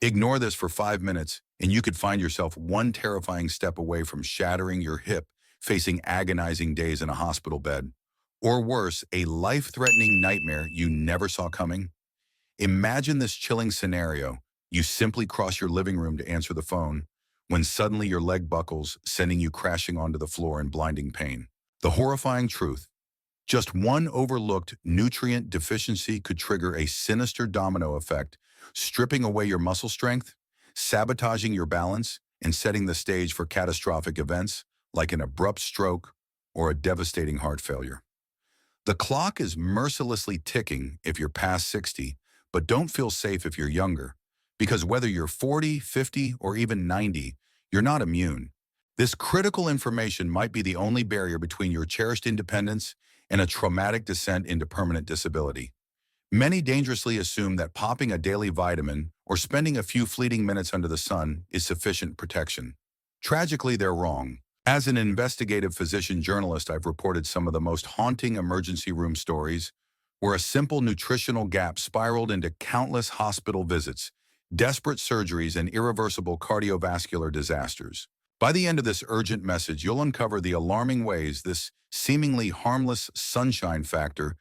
Ignore this for 5 minutes, and you could find yourself one terrifying step away from shattering your hip, facing agonizing days in a hospital bed. Or worse, a life-threatening nightmare you never saw coming. Imagine this chilling scenario. You simply cross your living room to answer the phone, when suddenly your leg buckles, sending you crashing onto the floor in blinding pain. The horrifying truth: just one overlooked nutrient deficiency could trigger a sinister domino effect, stripping away your muscle strength, sabotaging your balance, and setting the stage for catastrophic events like an abrupt stroke or a devastating heart failure. The clock is mercilessly ticking if you're past 60, but don't feel safe if you're younger, because whether you're 40, 50, or even 90, you're not immune. This critical information might be the only barrier between your cherished independence and a traumatic descent into permanent disability. Many dangerously assume that popping a daily vitamin or spending a few fleeting minutes under the sun is sufficient protection. Tragically, they're wrong. As an investigative physician journalist, I've reported some of the most haunting emergency room stories where a simple nutritional gap spiraled into countless hospital visits, desperate surgeries, and irreversible cardiovascular disasters. By the end of this urgent message, you'll uncover the alarming ways this seemingly harmless sunshine factor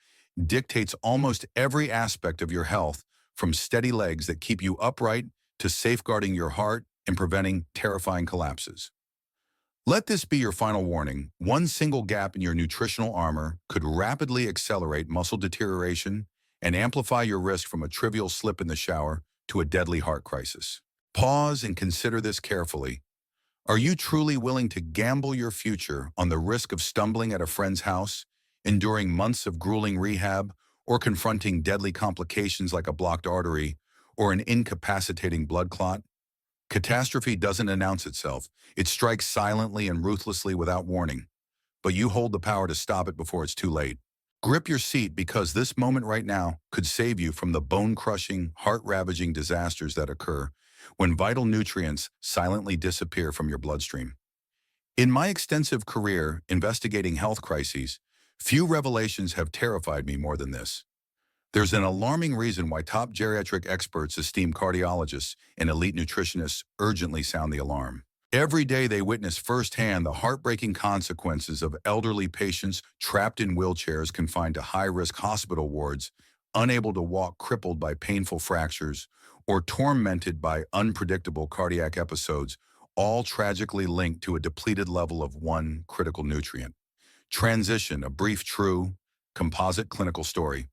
dictates almost every aspect of your health, from steady legs that keep you upright to safeguarding your heart and preventing terrifying collapses. Let this be your final warning. One single gap in your nutritional armor could rapidly accelerate muscle deterioration and amplify your risk from a trivial slip in the shower to a deadly heart crisis. Pause and consider this carefully. Are you truly willing to gamble your future on the risk of stumbling at a friend's house, enduring months of grueling rehab, or confronting deadly complications like a blocked artery or an incapacitating blood clot? Catastrophe doesn't announce itself. It strikes silently and ruthlessly without warning. But you hold the power to stop it before it's too late. Grip your seat, because this moment right now could save you from the bone-crushing, heart-ravaging disasters that occur when vital nutrients silently disappear from your bloodstream. In my extensive career investigating health crises, few revelations have terrified me more than this. There's an alarming reason why top geriatric experts, esteemed cardiologists, and elite nutritionists urgently sound the alarm. Every day they witness firsthand the heartbreaking consequences of elderly patients trapped in wheelchairs, confined to high-risk hospital wards, unable to walk, crippled by painful fractures, or tormented by unpredictable cardiac episodes, all tragically linked to a depleted level of one critical nutrient. Transition: a brief, true, composite clinical story.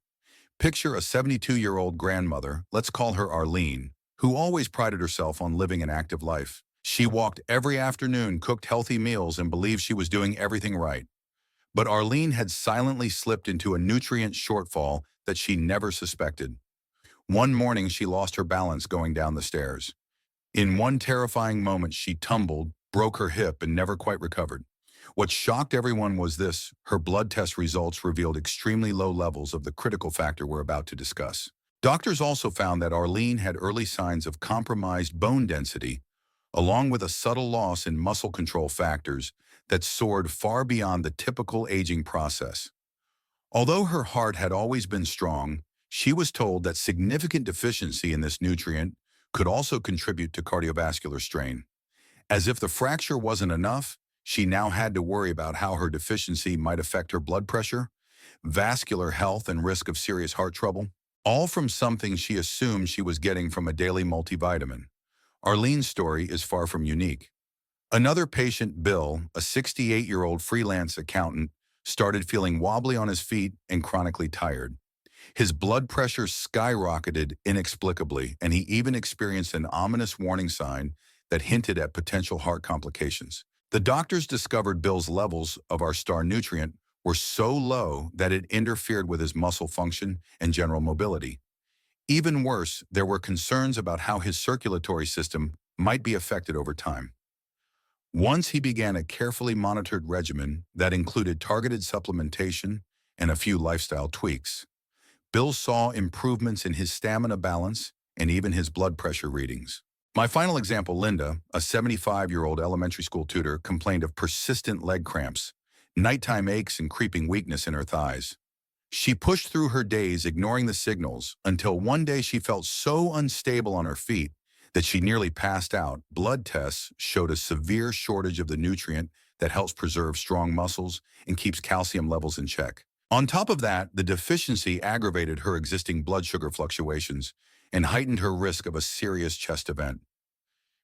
Picture a 72-year-old grandmother, let's call her Arlene, who always prided herself on living an active life. She walked every afternoon, cooked healthy meals, and believed she was doing everything right. But Arlene had silently slipped into a nutrient shortfall that she never suspected. One morning, she lost her balance going down the stairs. In one terrifying moment, she tumbled, broke her hip, and never quite recovered. What shocked everyone was this: her blood test results revealed extremely low levels of the critical factor we're about to discuss. Doctors also found that Arlene had early signs of compromised bone density, along with a subtle loss in muscle control factors that soared far beyond the typical aging process. Although her heart had always been strong, she was told that significant deficiency in this nutrient could also contribute to cardiovascular strain. As if the fracture wasn't enough, she now had to worry about how her deficiency might affect her blood pressure, vascular health, and risk of serious heart trouble, all from something she assumed she was getting from a daily multivitamin. Arlene's story is far from unique. Another patient, Bill, a 68-year-old freelance accountant, started feeling wobbly on his feet and chronically tired. His blood pressure skyrocketed inexplicably, and he even experienced an ominous warning sign that hinted at potential heart complications. The doctors discovered Bill's levels of our star nutrient were so low that it interfered with his muscle function and general mobility. Even worse, there were concerns about how his circulatory system might be affected over time. Once he began a carefully monitored regimen that included targeted supplementation and a few lifestyle tweaks, Bill saw improvements in his stamina balance and even his blood pressure readings. My final example, Linda, a 75-year-old elementary school tutor, complained of persistent leg cramps, nighttime aches, and creeping weakness in her thighs. She pushed through her days ignoring the signals until one day she felt so unstable on her feet that she nearly passed out, blood tests showed a severe shortage of the nutrient that helps preserve strong muscles and keeps calcium levels in check. On top of that, the deficiency aggravated her existing blood sugar fluctuations and heightened her risk of a serious chest event.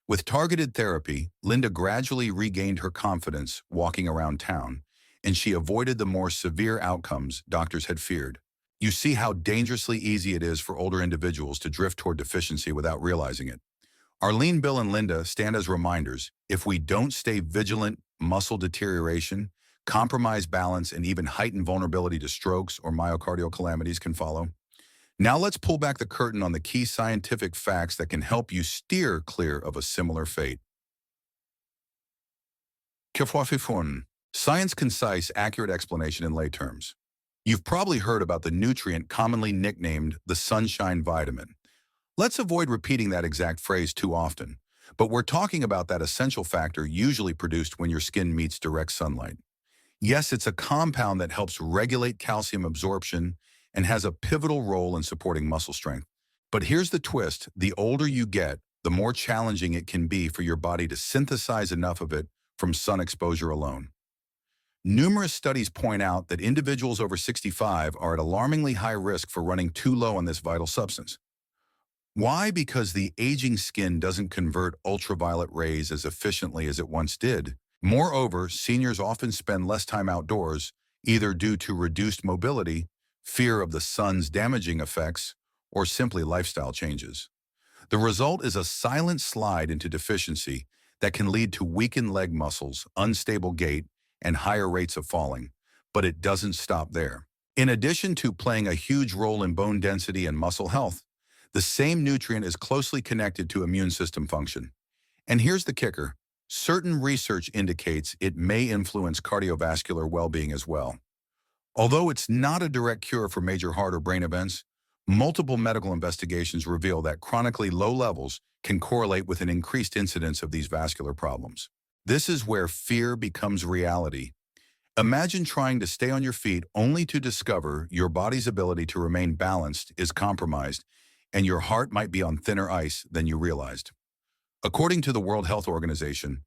With targeted therapy, Linda gradually regained her confidence walking around town, and she avoided the more severe outcomes doctors had feared. You see how dangerously easy it is for older individuals to drift toward deficiency without realizing it. Arlene, Bill, and Linda stand as reminders. If we don't stay vigilant, muscle deterioration, compromised balance, and even heightened vulnerability to strokes or myocardial calamities can follow. Now let's pull back the curtain on the key scientific facts that can help you steer clear of a similar fate. Science concise, accurate explanation in lay terms. You've probably heard about the nutrient commonly nicknamed the sunshine vitamin. Let's avoid repeating that exact phrase too often, but we're talking about that essential factor usually produced when your skin meets direct sunlight. Yes, it's a compound that helps regulate calcium absorption and has a pivotal role in supporting muscle strength. But here's the twist: the older you get, the more challenging it can be for your body to synthesize enough of it from sun exposure alone. Numerous studies point out that individuals over 65 are at alarmingly high risk for running too low on this vital substance. Why? Because the aging skin doesn't convert ultraviolet rays as efficiently as it once did. Moreover, seniors often spend less time outdoors, either due to reduced mobility, fear of the sun's damaging effects, or simply lifestyle changes. The result is a silent slide into deficiency that can lead to weakened leg muscles, unstable gait, and higher rates of falling. But it doesn't stop there. In addition to playing a huge role in bone density and muscle health, the same nutrient is closely connected to immune system function. And here's the kicker: certain research indicates it may influence cardiovascular well-being as well. Although it's not a direct cure for major heart or brain events, multiple medical investigations reveal that chronically low levels can correlate with an increased incidence of these vascular problems. This is where fear becomes reality. Imagine trying to stay on your feet only to discover your body's ability to remain balanced is compromised, and your heart might be on thinner ice than you realized. According to the World Health Organization,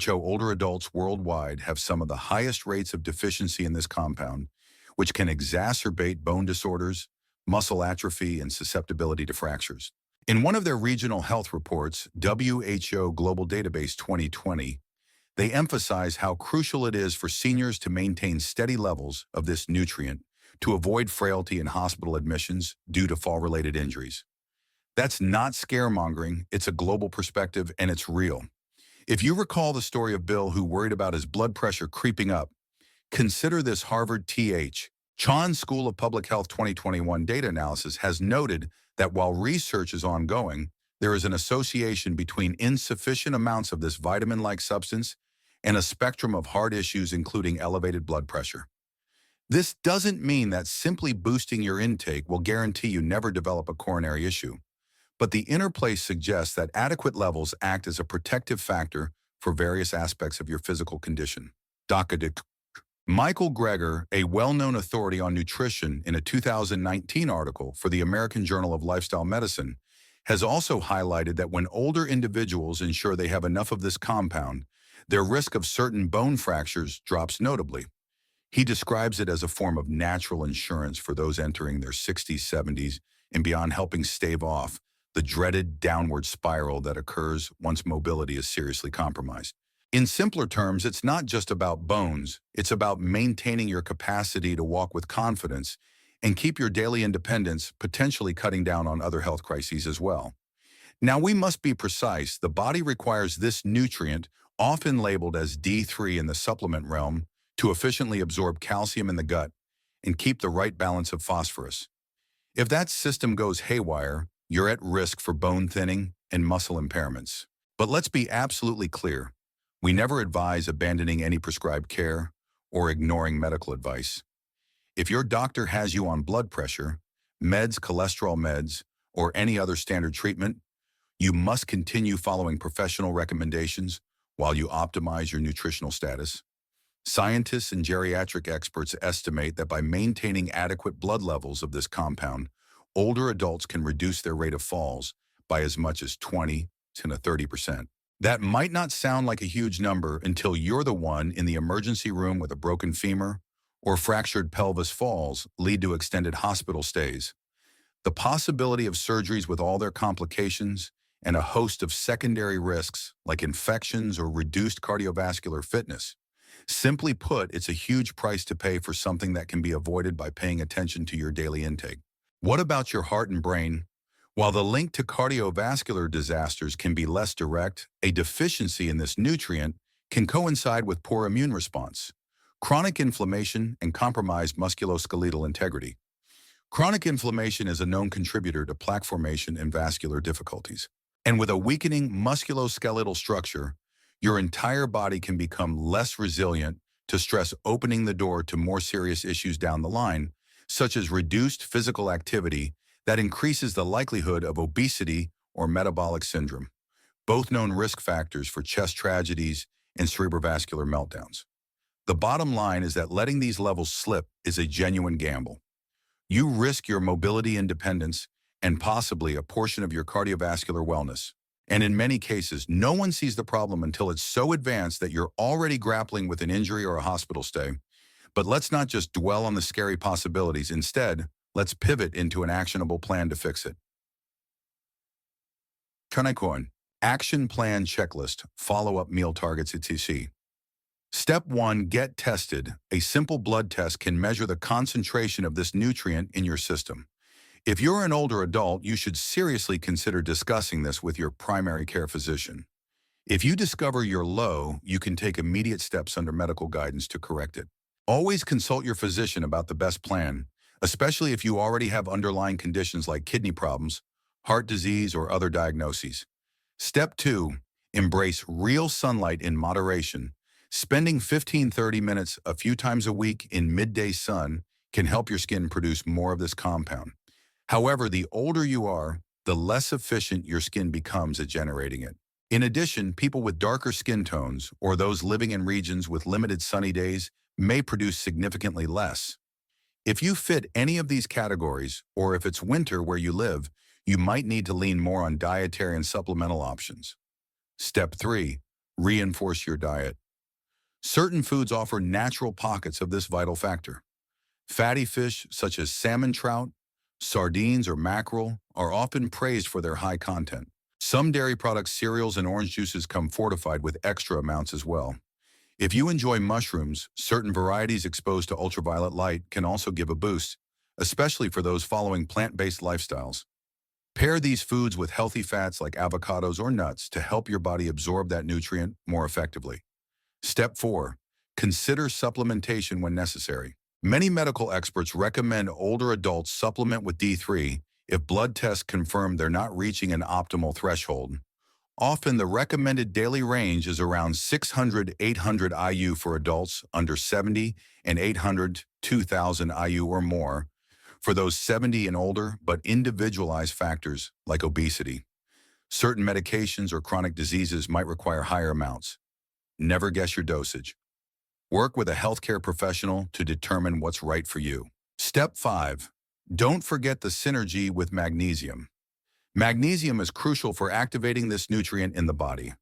older adults worldwide have some of the highest rates of deficiency in this compound, which can exacerbate bone disorders, muscle atrophy, and susceptibility to fractures. In one of their regional health reports, WHO Global Database 2020, they emphasize how crucial it is for seniors to maintain steady levels of this nutrient to avoid frailty and hospital admissions due to fall-related injuries. That's not scaremongering, it's a global perspective, and it's real. If you recall the story of Bill who worried about his blood pressure creeping up, consider this Harvard T.H. Chan School of Public Health 2021 data analysis has noted that while research is ongoing, there is an association between insufficient amounts of this vitamin-like substance and a spectrum of heart issues, including elevated blood pressure. This doesn't mean that simply boosting your intake will guarantee you never develop a coronary issue, but the interplay suggests that adequate levels act as a protective factor for various aspects of your physical condition. Dr. Michael Greger, a well-known authority on nutrition, in a 2019 article for the American Journal of Lifestyle Medicine, has also highlighted that when older individuals ensure they have enough of this compound, their risk of certain bone fractures drops notably. He describes it as a form of natural insurance for those entering their 60s, 70s, and beyond, helping stave off the dreaded downward spiral that occurs once mobility is seriously compromised. In simpler terms, it's not just about bones, it's about maintaining your capacity to walk with confidence and keep your daily independence, potentially cutting down on other health crises as well. Now, we must be precise. The body requires this nutrient, often labeled as D3 in the supplement realm, to efficiently absorb calcium in the gut and keep the right balance of phosphorus. If that system goes haywire, you're at risk for bone thinning and muscle impairments. But let's be absolutely clear. We never advise abandoning any prescribed care or ignoring medical advice. If your doctor has you on blood pressure, meds, cholesterol meds, or any other standard treatment, you must continue following professional recommendations while you optimize your nutritional status. Scientists and geriatric experts estimate that by maintaining adequate blood levels of this compound, older adults can reduce their rate of falls by as much as 20 to 30%. That might not sound like a huge number until you're the one in the emergency room with a broken femur or fractured pelvis. Falls lead to extended hospital stays. The possibility of surgeries with all their complications and a host of secondary risks like infections or reduced cardiovascular fitness. Simply put, it's a huge price to pay for something that can be avoided by paying attention to your daily intake. What about your heart and brain? While the link to cardiovascular disasters can be less direct, a deficiency in this nutrient can coincide with poor immune response, chronic inflammation, and compromised musculoskeletal integrity. Chronic inflammation is a known contributor to plaque formation and vascular difficulties. And with a weakening musculoskeletal structure, your entire body can become less resilient to stress, opening the door to more serious issues down the line, such as reduced physical activity that increases the likelihood of obesity or metabolic syndrome, both known risk factors for chest tragedies and cerebrovascular meltdowns. The bottom line is that letting these levels slip is a genuine gamble. You risk your mobility independence and possibly a portion of your cardiovascular wellness. And in many cases, no one sees the problem until it's so advanced that you're already grappling with an injury or a hospital stay. But let's not just dwell on the scary possibilities. Instead, let's pivot into an actionable plan to fix it. Kanai Action Plan Checklist, Follow-Up Meal Targets etc. Step 1. Get tested. A simple blood test can measure the concentration of this nutrient in your system. If you're an older adult, you should seriously consider discussing this with your primary care physician. If you discover you're low, you can take immediate steps under medical guidance to correct it. Always consult your physician about the best plan, especially if you already have underlying conditions like kidney problems, heart disease, or other diagnoses. Step 2. Embrace real sunlight in moderation. Spending 15-30 minutes a few times a week in midday sun can help your skin produce more of this compound. However, the older you are, the less efficient your skin becomes at generating it. In addition, people with darker skin tones or those living in regions with limited sunny days may produce significantly less. If you fit any of these categories, or if it's winter where you live, you might need to lean more on dietary and supplemental options. Step 3. Reinforce your diet. Certain foods offer natural pockets of this vital factor. Fatty fish such as salmon trout, sardines, or mackerel are often praised for their high content. Some dairy products, cereals, and orange juices come fortified with extra amounts as well. If you enjoy mushrooms, certain varieties exposed to ultraviolet light can also give a boost, especially for those following plant-based lifestyles. Pair these foods with healthy fats like avocados or nuts to help your body absorb that nutrient more effectively. Step 4. Consider supplementation when necessary. Many medical experts recommend older adults supplement with D3 if blood tests confirm they're not reaching an optimal threshold. Often the recommended daily range is around 600-800 IU for adults under 70 and 800-2,000 IU or more for those 70 and older, but individualized factors like obesity. Certain medications or chronic diseases might require higher amounts. Never guess your dosage. Work with a healthcare professional to determine what's right for you. Step 5. Don't forget the synergy with magnesium. Magnesium is crucial for activating this nutrient in the body.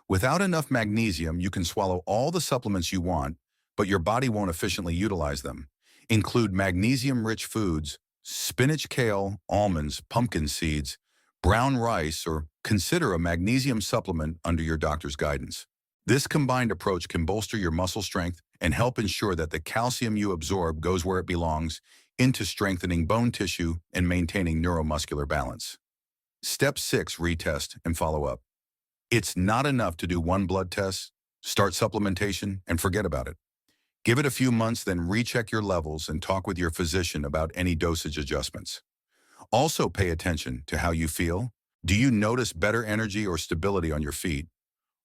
Without enough magnesium, you can swallow all the supplements you want, but your body won't efficiently utilize them. Include magnesium-rich foods, spinach, kale, almonds, pumpkin seeds, brown rice, or consider a magnesium supplement under your doctor's guidance. This combined approach can bolster your muscle strength and help ensure that the calcium you absorb goes where it belongs, into strengthening bone tissue and maintaining neuromuscular balance. Step 6. Retest and follow up. It's not enough to do one blood test, start supplementation, and forget about it. Give it a few months, then recheck your levels and talk with your physician about any dosage adjustments. Also pay attention to how you feel. Do you notice better energy or stability on your feet?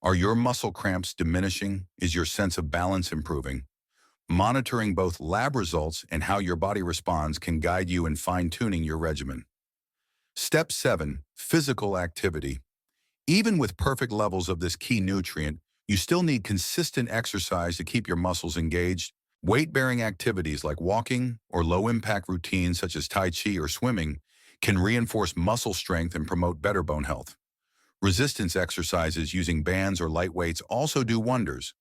Are your muscle cramps diminishing? Is your sense of balance improving? Monitoring both lab results and how your body responds can guide you in fine-tuning your regimen. Step 7. Physical activity. Even with perfect levels of this key nutrient, you still need consistent exercise to keep your muscles engaged. Weight-bearing activities like walking or low-impact routines such as Tai Chi or swimming can reinforce muscle strength and promote better bone health. Resistance exercises using bands or light weights also do wonders.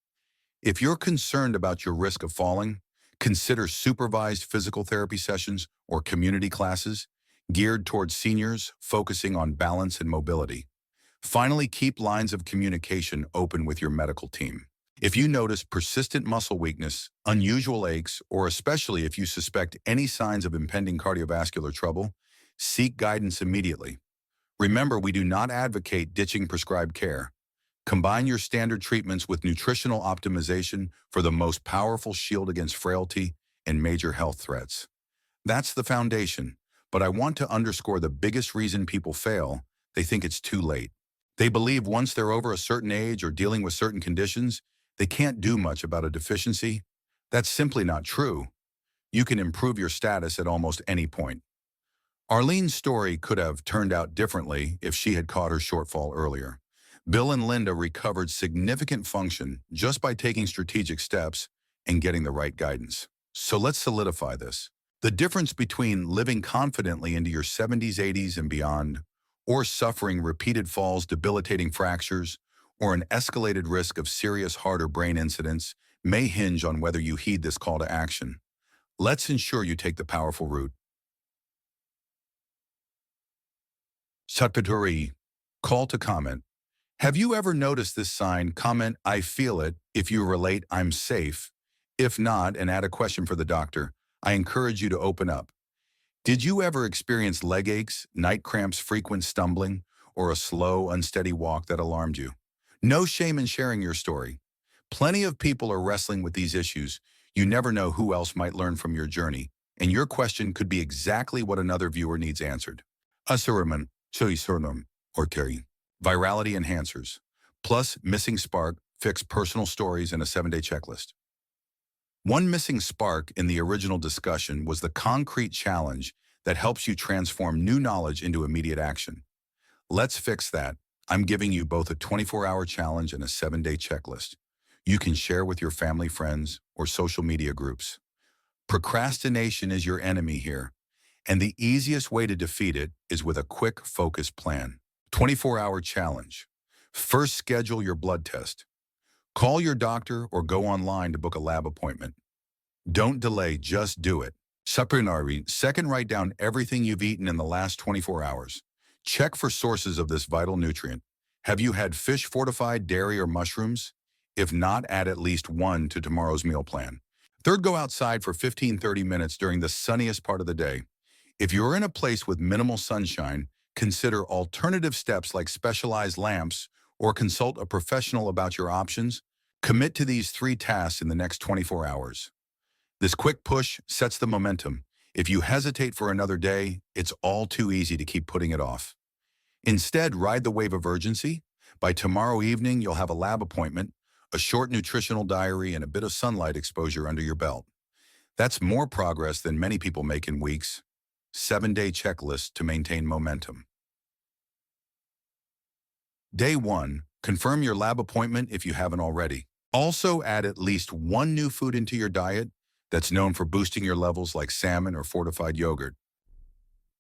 If you're concerned about your risk of falling, consider supervised physical therapy sessions or community classes geared towards seniors focusing on balance and mobility. Finally, keep lines of communication open with your medical team. If you notice persistent muscle weakness, unusual aches, or especially if you suspect any signs of impending cardiovascular trouble, seek guidance immediately. Remember, we do not advocate ditching prescribed care. Combine your standard treatments with nutritional optimization for the most powerful shield against frailty and major health threats. That's the foundation, but I want to underscore the biggest reason people fail: they think it's too late. They believe once they're over a certain age or dealing with certain conditions, they can't do much about a deficiency. That's simply not true. You can improve your status at almost any point. Arlene's story could have turned out differently if she had caught her shortfall earlier. Bill and Linda recovered significant function just by taking strategic steps and getting the right guidance. So let's solidify this. The difference between living confidently into your 70s, 80s, and beyond, or suffering repeated falls, debilitating fractures, or an escalated risk of serious heart or brain incidents may hinge on whether you heed this call to action. Let's ensure you take the powerful route. Satpaturi, call to comment. Have you ever noticed this sign? Comment, I feel it. If you relate, I'm safe. If not, and add a question for the doctor, I encourage you to open up. Did you ever experience leg aches, night cramps, frequent stumbling, or a slow, unsteady walk that alarmed you? No shame in sharing your story. Plenty of people are wrestling with these issues. You never know who else might learn from your journey, and your question could be exactly what another viewer needs answered. Asuraman, Choisurnum, or Terry. Virality enhancers, plus missing spark, fix personal stories, and a 7-day checklist. One missing spark in the original discussion was the concrete challenge that helps you transform new knowledge into immediate action. Let's fix that. I'm giving you both a 24-hour challenge and a 7-day checklist. You can share with your family, friends, or social media groups. Procrastination is your enemy here, and the easiest way to defeat it is with a quick, focused plan. 24-hour challenge. First, schedule your blood test. Call your doctor or go online to book a lab appointment. Don't delay, just do it. Supplementary. Second, write down everything you've eaten in the last 24 hours. Check for sources of this vital nutrient. Have you had fish, fortified dairy, or mushrooms? If not, add at least one to tomorrow's meal plan. Third, go outside for 15-30 minutes during the sunniest part of the day. If you're in a place with minimal sunshine, consider alternative steps like specialized lamps or consult a professional about your options. Commit to these 3 tasks in the next 24 hours. This quick push sets the momentum. If you hesitate for another day, it's all too easy to keep putting it off. Instead, ride the wave of urgency. By tomorrow evening, you'll have a lab appointment, a short nutritional diary, and a bit of sunlight exposure under your belt. That's more progress than many people make in weeks. 7-day checklist to maintain momentum. Day 1, confirm your lab appointment if you haven't already. Also, add at least one new food into your diet that's known for boosting your levels, like salmon or fortified yogurt.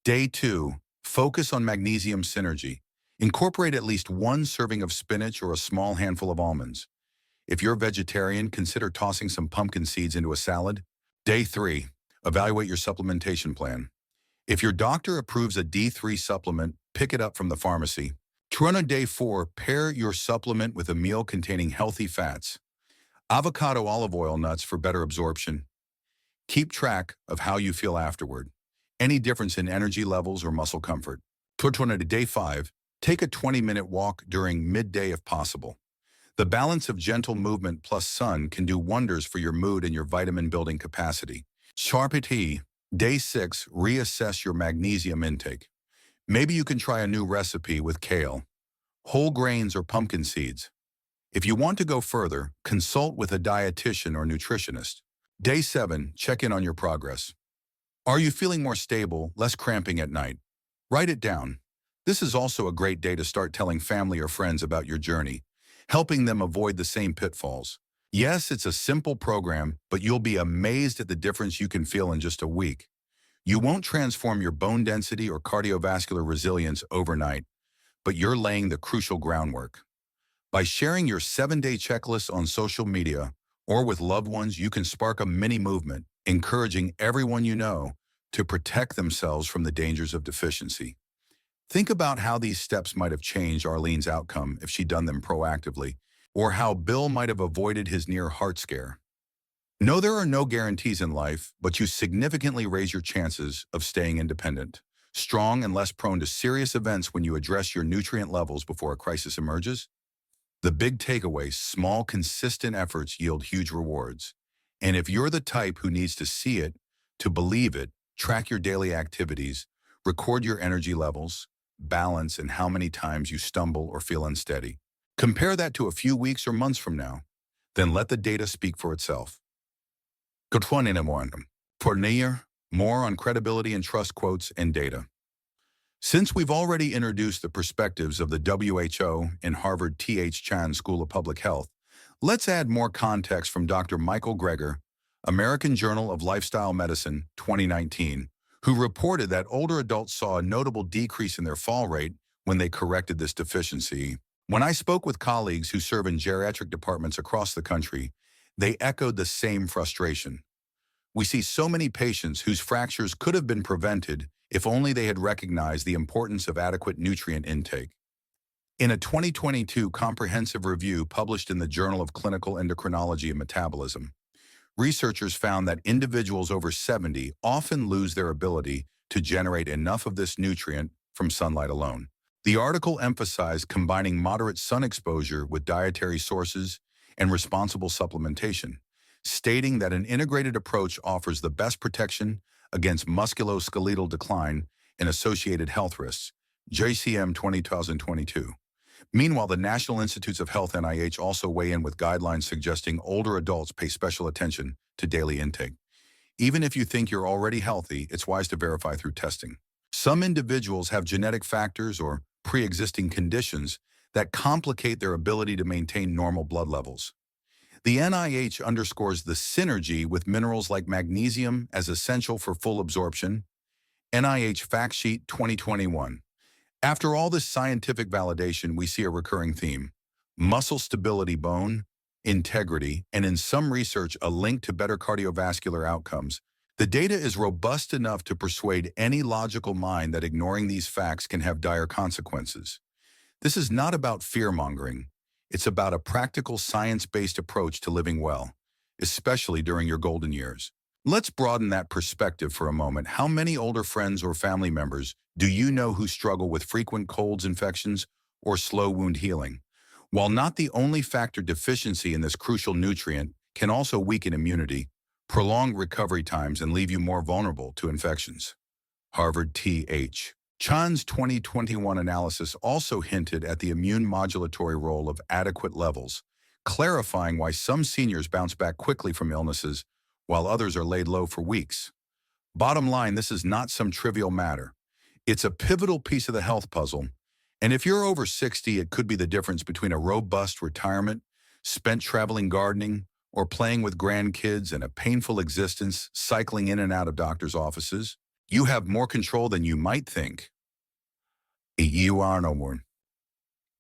Day 2, focus on magnesium synergy. Incorporate at least one serving of spinach or a small handful of almonds. If you're vegetarian, consider tossing some pumpkin seeds into a salad. Day 3, evaluate your supplementation plan. If your doctor approves a D3 supplement, pick it up from the pharmacy. On day 4, pair your supplement with a meal containing healthy fats. Avocado, olive oil, nuts for better absorption. Keep track of how you feel afterward. Any difference in energy levels or muscle comfort. Day 5, take a 20-minute walk during midday if possible. The balance of gentle movement plus sun can do wonders for your mood and your vitamin-building capacity. Day 6, reassess your magnesium intake. Maybe you can try a new recipe with kale, whole grains, or pumpkin seeds. If you want to go further, consult with a dietitian or nutritionist. Day 7, check in on your progress. Are you feeling more stable, less cramping at night? Write it down. This is also a great day to start telling family or friends about your journey, helping them avoid the same pitfalls. Yes, it's a simple program, but you'll be amazed at the difference you can feel in just a week. You won't transform your bone density or cardiovascular resilience overnight, but you're laying the crucial groundwork. By sharing your 7-day checklist on social media or with loved ones, you can spark a mini movement, encouraging everyone you know to protect themselves from the dangers of deficiency. Think about how these steps might have changed Arlene's outcome if she'd done them proactively, or how Bill might have avoided his near heart scare. No, there are no guarantees in life, but you significantly raise your chances of staying independent, strong, and less prone to serious events when you address your nutrient levels before a crisis emerges. The big takeaway: small, consistent efforts yield huge rewards. And if you're the type who needs to see it, to believe it, track your daily activities, record your energy levels, balance, and how many times you stumble or feel unsteady. Compare that to a few weeks or months from now. Then let the data speak for itself. Good one in a morning. For more on credibility and trust quotes and data. Since we've already introduced the perspectives of the WHO and Harvard T.H. Chan School of Public Health, let's add more context from Dr. Michael Greger, American Journal of Lifestyle Medicine, 2019, who reported that older adults saw a notable decrease in their fall rate when they corrected this deficiency. When I spoke with colleagues who serve in geriatric departments across the country, they echoed the same frustration. We see so many patients whose fractures could have been prevented if only they had recognized the importance of adequate nutrient intake. In a 2022 comprehensive review published in the Journal of Clinical Endocrinology and Metabolism, researchers found that individuals over 70 often lose their ability to generate enough of this nutrient from sunlight alone. The article emphasized combining moderate sun exposure with dietary sources and responsible supplementation, stating that an integrated approach offers the best protection against musculoskeletal decline and associated health risks, JCM 2022. Meanwhile, the National Institutes of Health (NIH) also weigh in with guidelines suggesting older adults pay special attention to daily intake. Even if you think you're already healthy, it's wise to verify through testing. Some individuals have genetic factors or pre-existing conditions that complicate their ability to maintain normal blood levels. The NIH underscores the synergy with minerals like magnesium as essential for full absorption. NIH Fact Sheet 2021. After all this scientific validation, we see a recurring theme: muscle stability, bone integrity, and in some research, a link to better cardiovascular outcomes. The data is robust enough to persuade any logical mind that ignoring these facts can have dire consequences. This is not about fear-mongering. It's about a practical, science-based approach to living well, especially during your golden years. Let's broaden that perspective for a moment. How many older friends or family members do you know who struggle with frequent colds, infections, or slow wound healing? While not the only factor, deficiency in this crucial nutrient can also weaken immunity, prolong recovery times, and leave you more vulnerable to infections. Harvard T.H. Chan's 2021 analysis also hinted at the immune modulatory role of adequate levels, clarifying why some seniors bounce back quickly from illnesses while others are laid low for weeks. Bottom line, this is not some trivial matter. It's a pivotal piece of the health puzzle, and if you're over 60, it could be the difference between a robust retirement, spent traveling, gardening, or playing with grandkids, and a painful existence cycling in and out of doctors' offices. You have more control than you might think. You are no more.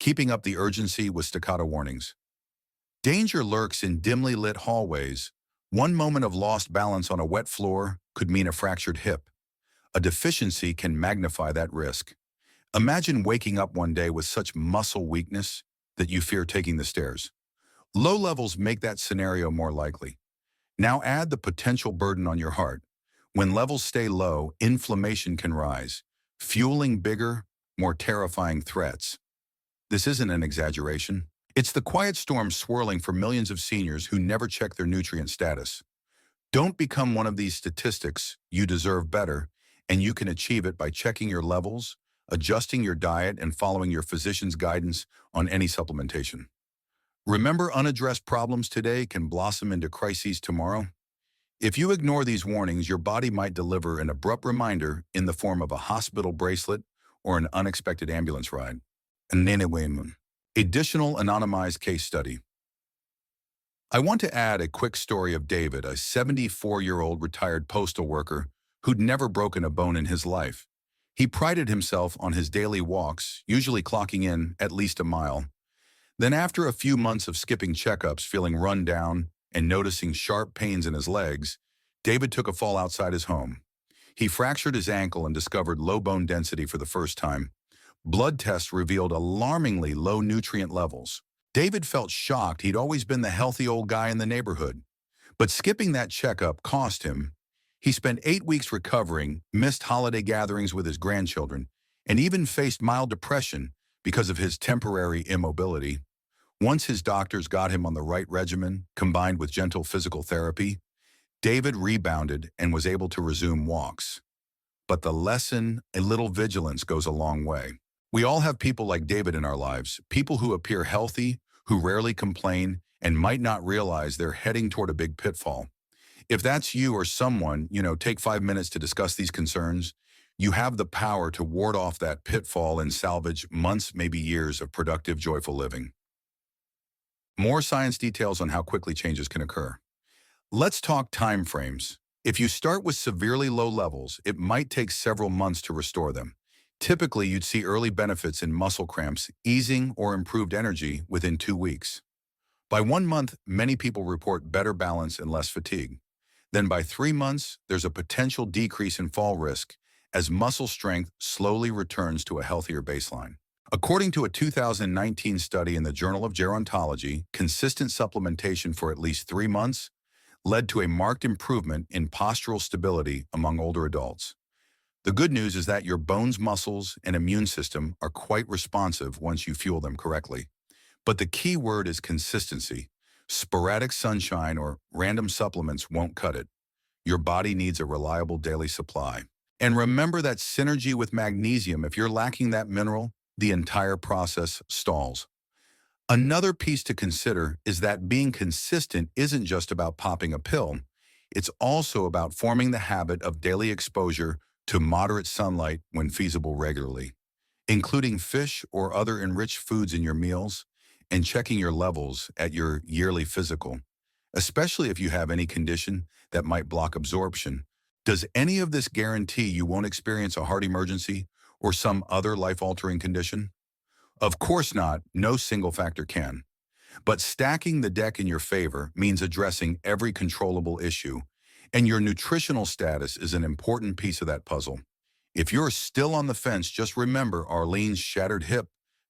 Keeping up the urgency with staccato warnings. Danger lurks in dimly lit hallways. One moment of lost balance on a wet floor could mean a fractured hip. A deficiency can magnify that risk. Imagine waking up one day with such muscle weakness that you fear taking the stairs. Low levels make that scenario more likely. Now add the potential burden on your heart. When levels stay low, inflammation can rise, fueling bigger, more terrifying threats. This isn't an exaggeration. It's the quiet storm swirling for millions of seniors who never check their nutrient status. Don't become one of these statistics. You deserve better, and you can achieve it by checking your levels, adjusting your diet, and following your physician's guidance on any supplementation. Remember, unaddressed problems today can blossom into crises tomorrow. If you ignore these warnings, your body might deliver an abrupt reminder in the form of a hospital bracelet or an unexpected ambulance ride. Additional anonymized case study. I want to add a quick story of David, a 74-year-old retired postal worker who'd never broken a bone in his life. He prided himself on his daily walks, usually clocking in at least a mile. Then after a few months of skipping checkups, feeling run down, and noticing sharp pains in his legs, David took a fall outside his home. He fractured his ankle and discovered low bone density for the first time. Blood tests revealed alarmingly low nutrient levels. David felt shocked. He'd always been the healthy old guy in the neighborhood. But skipping that checkup cost him. He spent 8 weeks recovering, missed holiday gatherings with his grandchildren, and even faced mild depression because of his temporary immobility. Once his doctors got him on the right regimen, combined with gentle physical therapy, David rebounded and was able to resume walks. But the lesson, a little vigilance goes a long way. We all have people like David in our lives, people who appear healthy, who rarely complain, and might not realize they're heading toward a big pitfall. If that's you or someone, take 5 minutes to discuss these concerns. You have the power to ward off that pitfall and salvage months, maybe years of productive, joyful living. More science details on how quickly changes can occur. Let's talk time frames. If you start with severely low levels, it might take several months to restore them. Typically, you'd see early benefits in muscle cramps, easing, or improved energy within 2 weeks. By 1 month, many people report better balance and less fatigue. Then by 3 months, there's a potential decrease in fall risk as muscle strength slowly returns to a healthier baseline. According to a 2019 study in the Journal of Gerontology, consistent supplementation for at least 3 months led to a marked improvement in postural stability among older adults. The good news is that your bones, muscles, and immune system are quite responsive once you fuel them correctly. But the key word is consistency. Sporadic sunshine or random supplements won't cut it. Your body needs a reliable daily supply. And remember that synergy with magnesium. If you're lacking that mineral, the entire process stalls. Another piece to consider is that being consistent isn't just about popping a pill. It's also about forming the habit of daily exposure to moderate sunlight when feasible regularly, including fish or other enriched foods in your meals, and checking your levels at your yearly physical, especially if you have any condition that might block absorption. Does any of this guarantee you won't experience a heart emergency or some other life-altering condition? Of course not, no single factor can. But stacking the deck in your favor means addressing every controllable issue, and your nutritional status is an important piece of that puzzle. If you're still on the fence, just remember Arlene's shattered hip,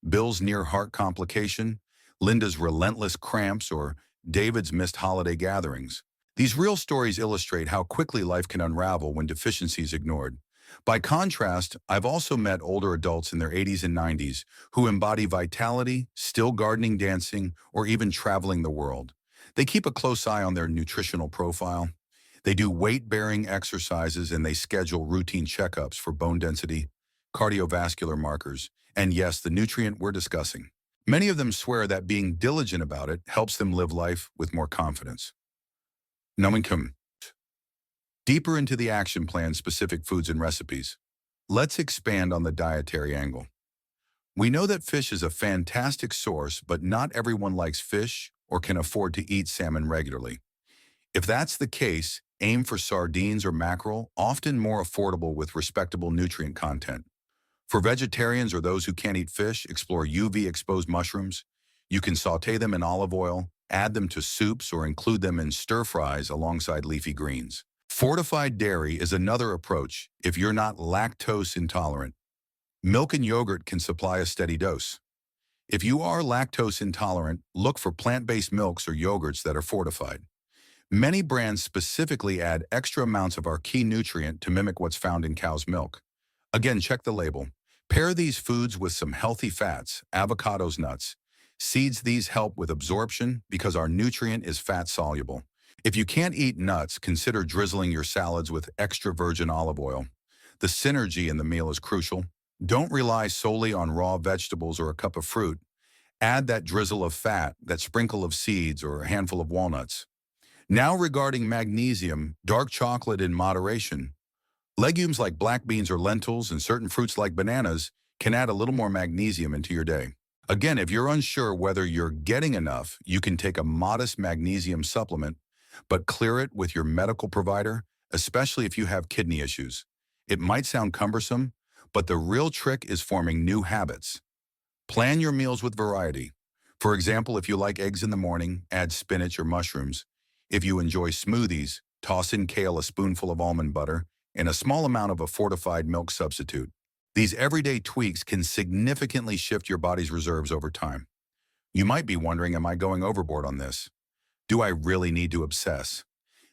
Bill's near heart complication, Linda's relentless cramps, or David's missed holiday gatherings. These real stories illustrate how quickly life can unravel when deficiency is ignored. By contrast, I've also met older adults in their 80s and 90s who embody vitality, still gardening, dancing, or even traveling the world. They keep a close eye on their nutritional profile. They do weight-bearing exercises and they schedule routine checkups for bone density, cardiovascular markers, and yes, the nutrient we're discussing. Many of them swear that being diligent about it helps them live life with more confidence. Knowing deeper into the action plan, specific foods and recipes. Let's expand on the dietary angle. We know that fish is a fantastic source, but not everyone likes fish or can afford to eat salmon regularly. If that's the case, aim for sardines or mackerel, often more affordable with respectable nutrient content. For vegetarians or those who can't eat fish, explore UV-exposed mushrooms. You can sauté them in olive oil, add them to soups, or include them in stir-fries alongside leafy greens. Fortified dairy is another approach if you're not lactose intolerant. Milk and yogurt can supply a steady dose. If you are lactose intolerant, look for plant-based milks or yogurts that are fortified. Many brands specifically add extra amounts of our key nutrient to mimic what's found in cow's milk. Again, check the label. Pair these foods with some healthy fats, avocados, nuts. Seeds. These help with absorption because our nutrient is fat-soluble. If you can't eat nuts, consider drizzling your salads with extra virgin olive oil. The synergy in the meal is crucial. Don't rely solely on raw vegetables or a cup of fruit. Add that drizzle of fat, that sprinkle of seeds, or a handful of walnuts. Now regarding magnesium, dark chocolate in moderation. Legumes like black beans or lentils and certain fruits like bananas can add a little more magnesium into your day. Again, if you're unsure whether you're getting enough, you can take a modest magnesium supplement, but clear it with your medical provider, especially if you have kidney issues. It might sound cumbersome, But the real trick is forming new habits. Plan your meals with variety. For example, if you like eggs in the morning, add spinach or mushrooms. If you enjoy smoothies, toss in kale, a spoonful of almond butter, and a small amount of a fortified milk substitute. These everyday tweaks can significantly shift your body's reserves over time. You might be wondering, am I going overboard on this? Do I really need to obsess?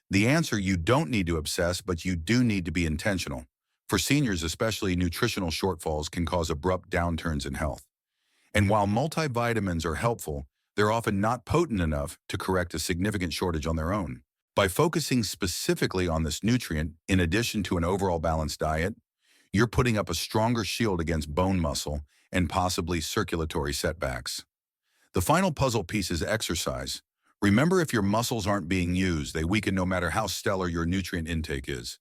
The answer: you don't need to obsess, but you do need to be intentional. For seniors especially, nutritional shortfalls can cause abrupt downturns in health. And while multivitamins are helpful, they're often not potent enough to correct a significant shortage on their own. By focusing specifically on this nutrient, in addition to an overall balanced diet, you're putting up a stronger shield against bone muscle and possibly circulatory setbacks. The final puzzle piece is exercise. Remember, if your muscles aren't being used, they weaken no matter how stellar your nutrient intake is.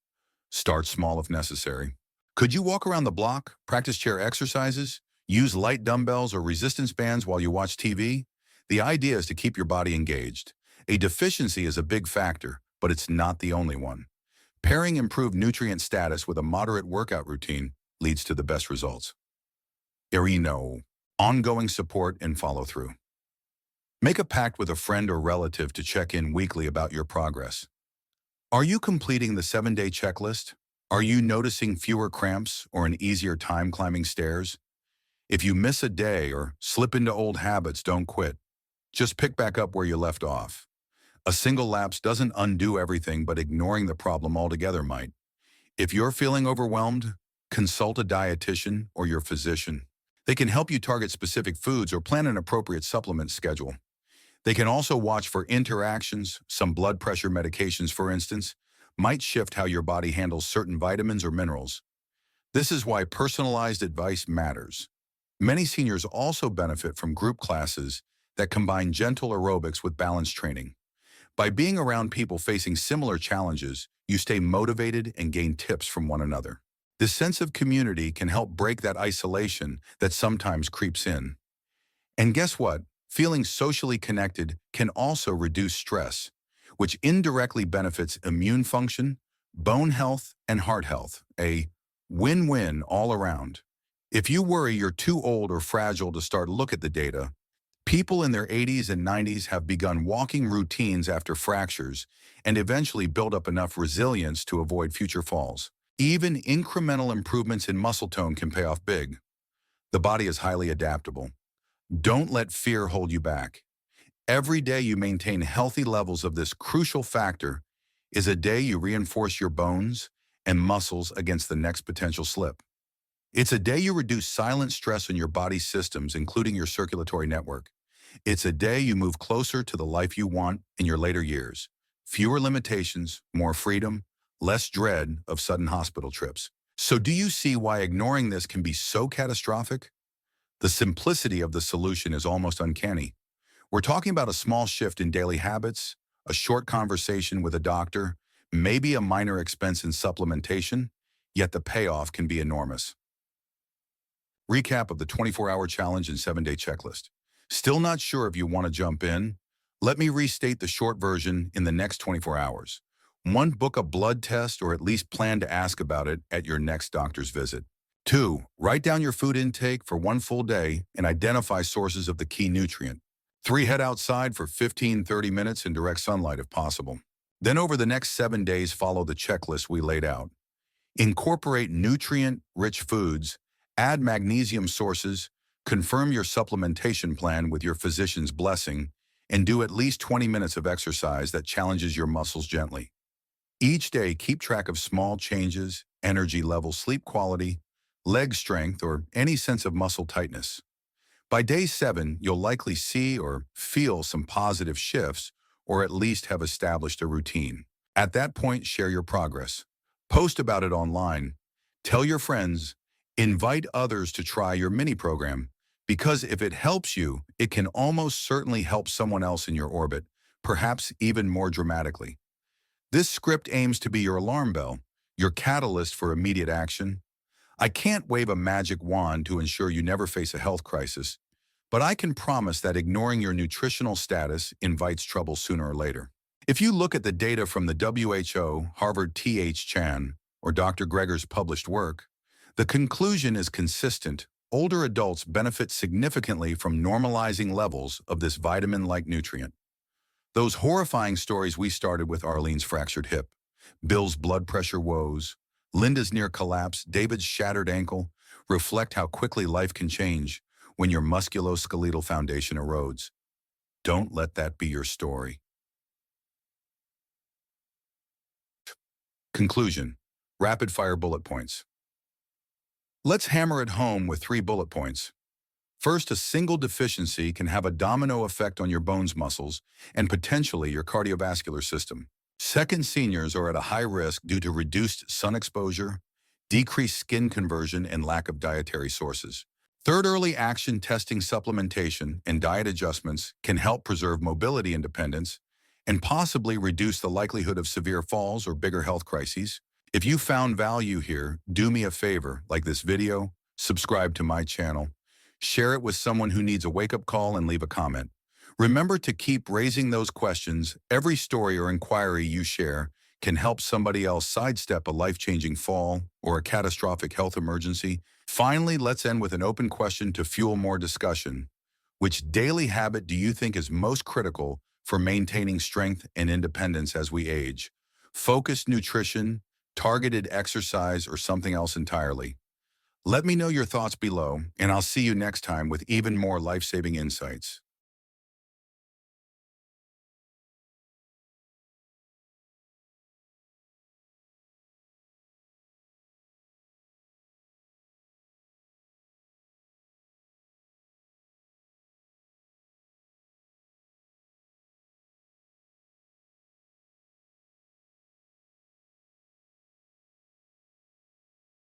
Start small if necessary. Could you walk around the block, practice chair exercises, use light dumbbells or resistance bands while you watch TV? The idea is to keep your body engaged. A deficiency is a big factor, but it's not the only one. Pairing improved nutrient status with a moderate workout routine leads to the best results. Ongoing support and follow-through. Make a pact with a friend or relative to check in weekly about your progress. Are you completing the 7-day checklist? Are you noticing fewer cramps or an easier time climbing stairs? If you miss a day or slip into old habits, don't quit. Just pick back up where you left off. A single lapse doesn't undo everything, but ignoring the problem altogether might. If you're feeling overwhelmed, consult a dietitian or your physician. They can help you target specific foods or plan an appropriate supplement schedule. They can also watch for interactions. Some blood pressure medications, for instance, might shift how your body handles certain vitamins or minerals. This is why personalized advice matters. Many seniors also benefit from group classes that combine gentle aerobics with balance training. By being around people facing similar challenges, you stay motivated and gain tips from one another. This sense of community can help break that isolation that sometimes creeps in. And guess what? Feeling socially connected can also reduce stress, which indirectly benefits immune function, bone health, and heart health. A win-win all around. If you worry you're too old or fragile to start, look at the data. People in their 80s and 90s have begun walking routines after fractures and eventually build up enough resilience to avoid future falls. Even incremental improvements in muscle tone can pay off big. The body is highly adaptable. Don't let fear hold you back. Every day you maintain healthy levels of this crucial factor is a day you reinforce your bones and muscles against the next potential slip. It's a day you reduce silent stress on your body's systems, including your circulatory network. It's a day you move closer to the life you want in your later years. Fewer limitations, more freedom, less dread of sudden hospital trips. So do you see why ignoring this can be so catastrophic? The simplicity of the solution is almost uncanny. We're talking about a small shift in daily habits, a short conversation with a doctor, maybe a minor expense in supplementation, yet the payoff can be enormous. Recap of the 24-hour challenge and 7-day checklist. Still not sure if you want to jump in? Let me restate the short version in the next 24 hours. 1. Book a blood test or at least plan to ask about it at your next doctor's visit. 2. Write down your food intake for 1 full day and identify sources of the key nutrient. 3. Head outside for 15-30 minutes in direct sunlight if possible. Then over the next 7 days, follow the checklist we laid out. Incorporate nutrient-rich foods, add magnesium sources, confirm your supplementation plan with your physician's blessing, and do at least 20 minutes of exercise that challenges your muscles gently. Each day, keep track of small changes, energy level, sleep quality, leg strength, or any sense of muscle tightness. By day 7, you'll likely see or feel some positive shifts, or at least have established a routine. At that point, share your progress. Post about it online. Tell your friends. Invite others to try your mini program, because if it helps you, it can almost certainly help someone else in your orbit, perhaps even more dramatically. This script aims to be your alarm bell, your catalyst for immediate action. I can't wave a magic wand to ensure you never face a health crisis, but I can promise that ignoring your nutritional status invites trouble sooner or later. If you look at the data from the WHO, Harvard T.H. Chan, or Dr. Greger's published work, The conclusion is consistent. Older adults benefit significantly from normalizing levels of this vitamin-like nutrient. Those horrifying stories we started with, Arlene's fractured hip, Bill's blood pressure woes, Linda's near collapse, David's shattered ankle, reflect how quickly life can change when your musculoskeletal foundation erodes. Don't let that be your story. Conclusion. Rapid-fire bullet points. Let's hammer it home with 3 bullet points. First, a single deficiency can have a domino effect on your bones, muscles, and potentially your cardiovascular system. Second, seniors are at a high risk due to reduced sun exposure, decreased skin conversion, and lack of dietary sources. Third, early action testing, supplementation, and diet adjustments can help preserve mobility independence and possibly reduce the likelihood of severe falls or bigger health crises. If you found value here, do me a favor, like this video, subscribe to my channel, share it with someone who needs a wake-up call, and leave a comment. Remember to keep raising those questions. Every story or inquiry you share can help somebody else sidestep a life-changing fall or a catastrophic health emergency. Finally, let's end with an open question to fuel more discussion. Which daily habit do you think is most critical for maintaining strength and independence as we age? Focused nutrition, targeted exercise, or something else entirely? Let me know your thoughts below, and I'll see you next time with even more life-saving insights.